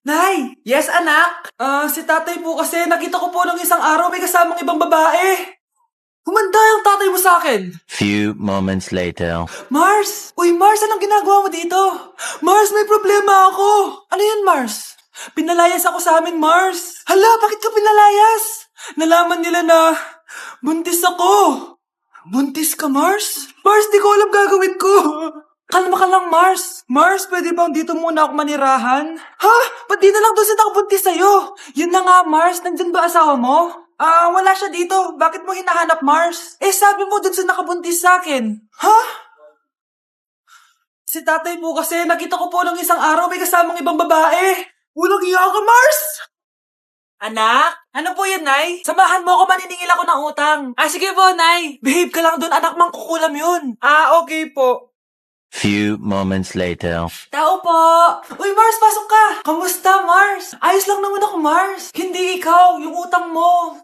Nay! Yes, anak? Si tatay po kasi nakita ko po nung isang araw may kasamang ibang babae. Humanda yung tatay mo sa akin. Few moments later. Mars! Uy, Mars, anong ginagawa mo dito? Mars, may problema ako. Ano yun, Mars? Pinalayas ako sa amin, Mars. Hala, bakit ka pinalayas? Nalaman nila na buntis ako. Buntis ka, Mars? Mars, di ko alam gagawin ko. Kalma ka lang, Mars. Mars, pwede bang dito muna ako manirahan? Ha? Ba't di na lang doon siya nakabuntis sa'yo? Yun na nga, Mars. Nandyan ba asawa mo? Wala siya dito. Bakit mo hinahanap, Mars? Eh, sabi mo doon siya nakabuntis sa akin. Ha? Si tatay po kasi nakita ko po nung isang araw may kasamang ibang babae. Walang iya ka, Mars! Anak? Ano po yan, Nay? Samahan mo ako, maniningil ako ng utang. Sige po, Nay. Behave ka lang doon, anak, mangkukulam yun. Okay po. Few moments later. Tao po! Uy, Mars, pasok ka! Kamusta, Mars? Ayos lang naman ako, Mars. Hindi ikaw, yung utang mo.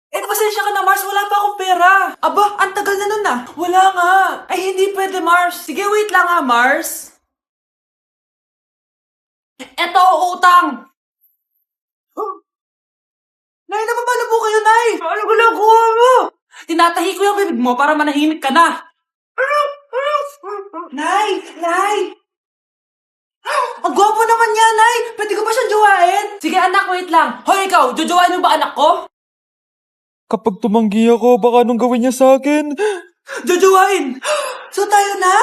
Pasensya ka na, Mars. Wala pa akong pera. Aba, ang tagal na nun ah. Wala nga. Ay, hindi pwede, Mars. Sige, wait lang ha, Mars. Eto, utang. Nay, napapala po kayo, Nay. Ano ginagawa mo? Tinatahi ko yung bibig mo para manahimik ka na. Nay! Nay! Ang gwapo naman niya, Nay! Pwede ko ba siyang jowain? Sige, anak, wait lang. Hoy, ikaw, jojowain mo ba anak ko? Kapag tumanggi ako, baka anong gawin niya sa akin? Jojowain! So tayo na?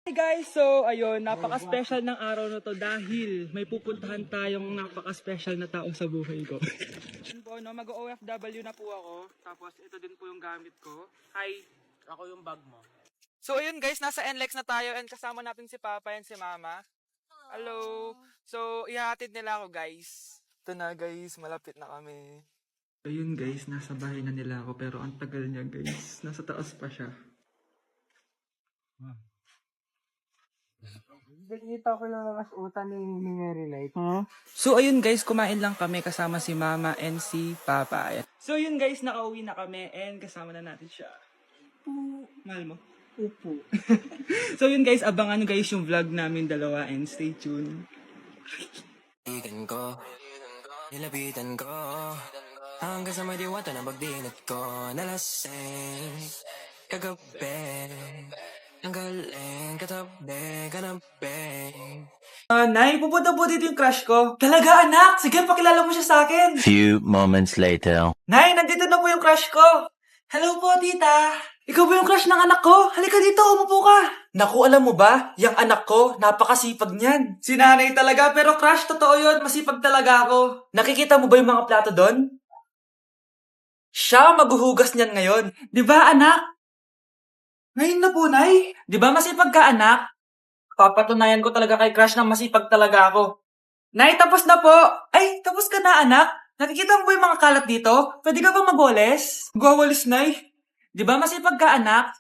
Hey guys, so ayun, napaka-special ng araw na to dahil may pupuntahan tayong napaka-special na tao sa buhay ko. Yun po, no, mag-OFW na po ako, tapos ito din po yung gamit ko. Hi, ako yung bag mo. So ayun guys, nasa NLEX na tayo and kasama natin si Papa and si Mama. Hello! So, ihahatid nila ako guys. Ito na guys, malapit na kami. Ayun guys, nasa bahay na nila ako pero ang tagal niya guys. Nasa taas pa siya. Nakita ko lang mas utan ni Mary Light. So ayun guys, kumain lang kami kasama si Mama and si Papa. So yun guys, nakauwi na kami and kasama na natin siya. Mahal mo? Upo. So yun guys, abangan guys yung vlog namin dalawa and stay tuned. Ikan ko, nilapitan ko, hanggang sa madiwata na pagdinat ko, nalasing, kagabi, ang galing, katabi, kanabi. Nay, pupunta po dito yung crush ko. Talaga anak? Sige, pakilala mo siya sa akin. Few moments later. Nay, nandito na po yung crush ko. Hello po, tita. Ikaw ba yung crush ng anak ko? Halika dito, umupo ka. Naku, alam mo ba? Yung anak ko, napakasipag niyan. Si nanay talaga, pero crush, totoo yun. Masipag talaga ako. Nakikita mo ba yung mga plato doon? Siya maghuhugas niyan ngayon. Di ba, anak? Ngayon na po, Nay. Di ba masipag ka, anak? Papatunayan ko talaga kay crush na masipag talaga ako. Nay, tapos na po. Ay, tapos ka na, anak. Nakikita mo ba yung mga kalat dito? Pwede ka bang magwalis? Magwawalis, Nay. Di ba masipag ka, anak?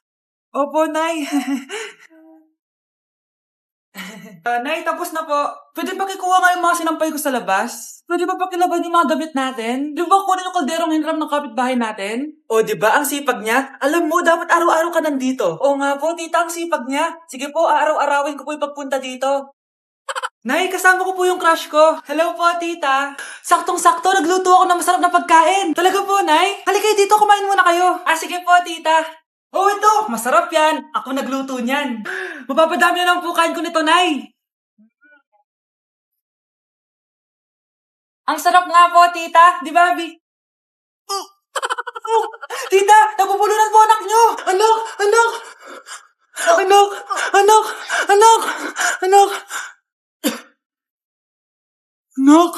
Opo, Nay. Nay, tapos na po. Pwede ba kikuha nga yung mga sinampay ko sa labas? Pwede ba pakilaban yung mga damit natin? Di ba kunin yung kalderong hinram ng kapitbahay natin? O, di ba ang sipag niya? Alam mo, dapat araw-araw ka nandito. O nga po, tita, ang sipag niya. Sige po, araw-arawin ko po yung pagpunta dito. Nay, kasama ko po yung crush ko. Hello po, tita. Saktong-sakto, nagluto ako ng masarap na pagkain. Talaga po, Nay? Halika dito, kumain muna kayo. Sige po, tita. Oh, ito, masarap yan. Ako nagluto niyan. Mapapadami na lang po kain ko nito, Nay. Ang sarap nga po, tita. Di ba, Bi? Tita, napupulunan po anak nyo. Anak, anak. Anak, anak, anak, anak. Anak,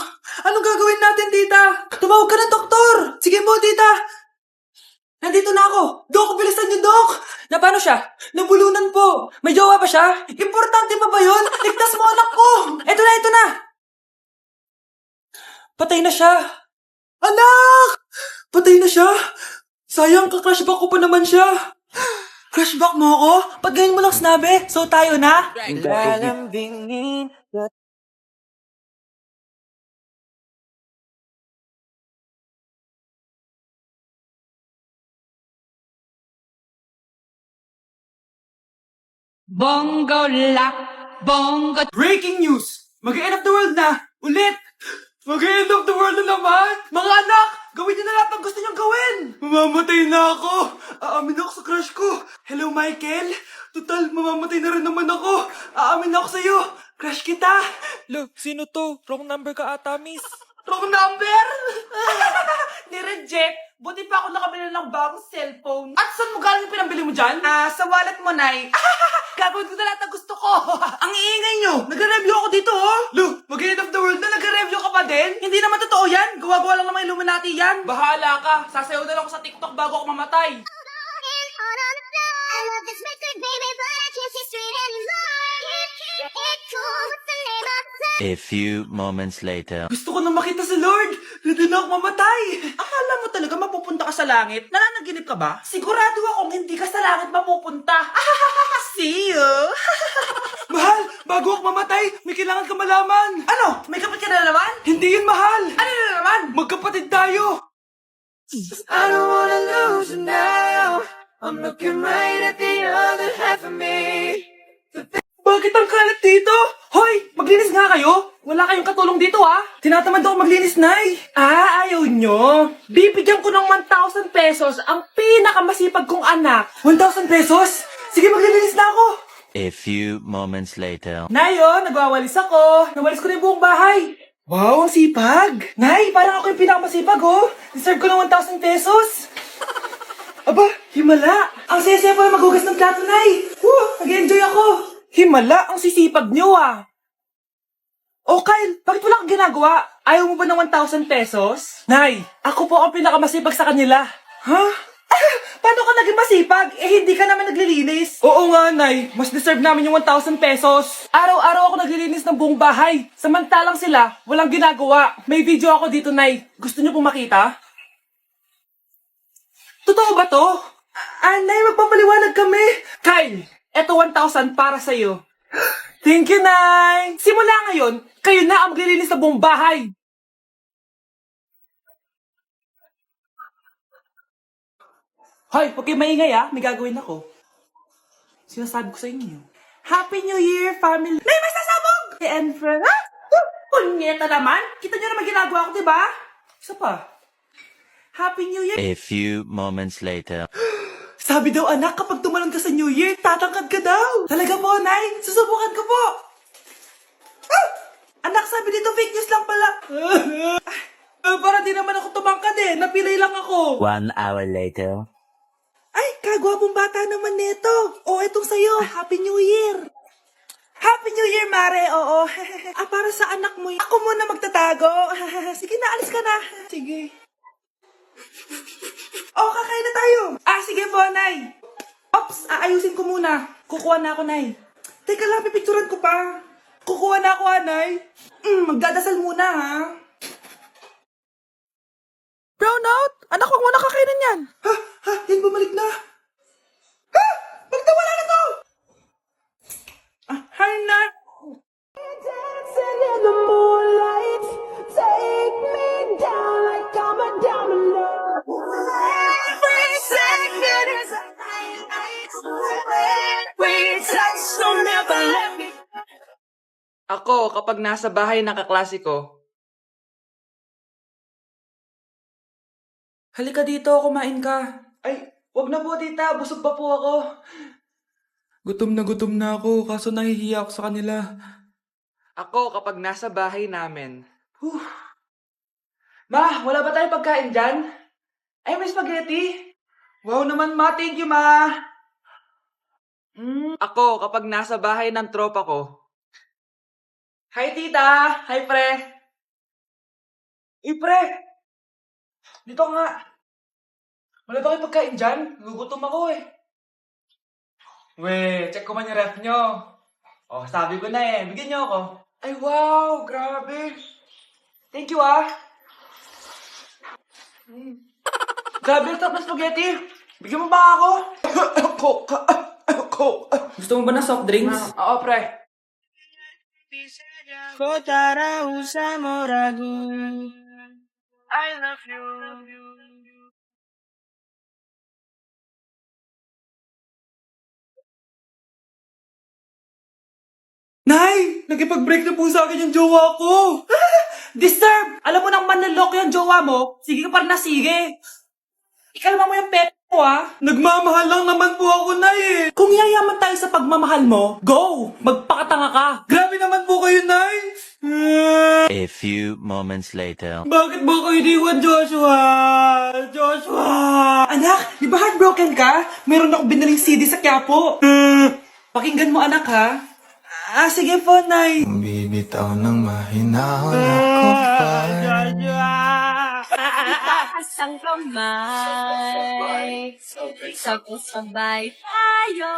anong gagawin natin, tita? Tumawag ka ng doktor. Sige po, tita. Nandito na ako. Dok, bilisan niyo, Dok. Na paano siya? Nabulunan po. May jowa ba siya? Importante pa ba yun? Ligtas mo anak ko. Ito na, ito na. Patay na siya. Anak! Patay na siya. Sayang, ka-crushback ko pa naman siya. Crushback mo ako? Ba't ganyan mo lang sinabi? So tayo na? Lalambingin, Bongo la, Breaking news! Mag-end of the world na! Ulit! Mag-end of the world na naman! Mga anak! Gawin niyo na lahat ng gusto niyong gawin! Mamamatay na ako! Aamin ako sa crush ko! Hello, Michael! Total, mamamatay na rin naman ako! Aamin ako sa'yo! Crush kita! Lo, sino to? Wrong number ka ata, miss. Wrong number! Ni-reject! Buti pa ako nakabili ng bagong cellphone. At saan mo galing yung pinambili mo dyan? Sa wallet mo, Nay. Gagawin ko na lahat ng gusto ko. Ang iingay nyo! Nagre-review ako dito, oh! Lu, mag-end of the world na nagre-review ka pa din? Hindi naman totoo yan! Gawa-gawa lang naman Illuminati yan! Bahala ka! Sasayaw na lang ako sa TikTok bago ako mamatay! I love this record, baby, but I can't see straight anymore. It cool, what's the name of the A few moments later. Gusto ko na makita si Lord! Ready na ako mamatay! Akala mo talaga mapupunta ka sa langit? Nananaginip ka ba? Sigurado akong hindi ka sa langit mapupunta! See you! Mahal! Bago ako mamatay, may kailangan ka malaman! Ano? May kapatid ka na naman? Hindi yun, mahal! Ano na naman? Magkapatid tayo! I don't wanna lose you now. I'm looking right at the other half of me. Bakit ang kalat dito? Hoy! Maglinis nga kayo! Wala kayong katulong dito, ah! Tinatamad ako maglinis, Nay! Ayaw nyo! Bibigyan ko ng 1,000 pesos ang pinakamasipag kong anak! 1,000 pesos? Sige, maglilinis na ako! A few moments later. Nay, oh! Nagwawalis ako! Nawalis ko na yung buong bahay! Wow, ang sipag! Nay, parang ako yung pinakamasipag, oh! Deserve ko ng 1,000 pesos! Aba, himala! Ang saya-saya pala maghugas ng plato, Nay! Nag-enjoy ako! Himala, ang sisipag niyo, ah! Oh, Kyle, bakit wala kang ginagawa? Ayaw mo ba ng 1,000 pesos? Nay, ako po ang pinakamasipag sa kanila. Ha? Paano ka naging masipag? Eh, hindi ka naman naglilinis. Oo nga, Nay. Mas deserve namin yung 1,000 pesos. Araw-araw ako naglilinis ng buong bahay. Samantalang sila, walang ginagawa. May video ako dito, Nay. Gusto niyo pong makita? Totoo ba to? Nay, magpapaliwanag kami. Kyle, eto 1,000 para sa'yo. Thank you, Nay! Simula ngayon, kayo na ang maglilinis sa buong bahay. Hoy, huwag kayo maingay, ah. May gagawin ako. Sinasabi ko sa inyo. Happy New Year, family! Nay, may sasabog! And friend, ha? Punyeta naman! Kita niyo naman ginagawa ko, diba? Isa pa. Happy New Year! A few moments later. Sabi daw, anak, kapag tumalon ka sa New Year, tatangkad ka daw. Talaga po, Nay. Susubukan ko po. Anak, sabi dito, fake news lang pala. Para di naman ako tumangkad eh. Napilay lang ako. 1 hour later. Ay, kagwapong bata naman neto. O, etong sa'yo. Happy New Year. Happy New Year, Mare. Oo. Para sa anak mo. Ako muna magtatago. Sige na, alis ka na. Sige. Oh, kakain na tayo. Sige po, Nay. Ops, aayusin ko muna. Kukuha na ako, Nay. Teka lang, pipicturan ko pa. Kukuha na ako, Nay. Magdadasal muna, ha? Brownout? Anak, wag mo na kakainin yan. Yan bumalik na. Bakit nawala na to? Hi, Nay. dancing in the moonlight? Take me down like I'm a domino. Every second is a highlight. We touch, so never let me. Ako, kapag nasa bahay ng kaklase ko, halika dito, kumain ka. Ay, wag na po, tita. Busog pa po ako. Gutom na ako, kaso nahihiya ako sa kanila. Ako, kapag nasa bahay namin. Ma, wala ba tayong pagkain dyan? Ay, may spaghetti. Wow naman, ma. Thank you, ma. Ako, kapag nasa bahay ng tropa ko. Hi, tita. Hi, pre. Pre. Dito nga. Wala ba kayong pagkain dyan? Gugutom ako eh. We, check ko man yung ref nyo. Oh, sabi ko na eh. Bigyan nyo ako. Ay, wow. Grabe. Thank you, ah. Grabe, ang sarap na spaghetti. Bigyan mo ba ako? Coke. Gusto mo ba ng soft drinks? Oo, pre. Kotara usamo ragu. I love you. Nay! Nagkipag-break na po sa akin yung jowa ko! Disturb! Alam mo nang manloloko yung jowa mo, sige ka pa rin na sige. Ikalma mo yung pepe mo, ah. Nagmamahal lang naman po ako, Nay, eh. Kung yayaman tayo sa pagmamahal mo, go! Magpakatanga ka. Grabe naman po kayo, Nay. A few moments later. Bakit ba kayo iniwan, Joshua? Joshua! Anak, di ba heartbroken ka? Meron akong binaling CD sa Quiapo. Pakinggan mo, anak, ha? Sige po, Nay. Bibitaw ng mahinahon ako pa. Itaas ang kamay, sabay tayo.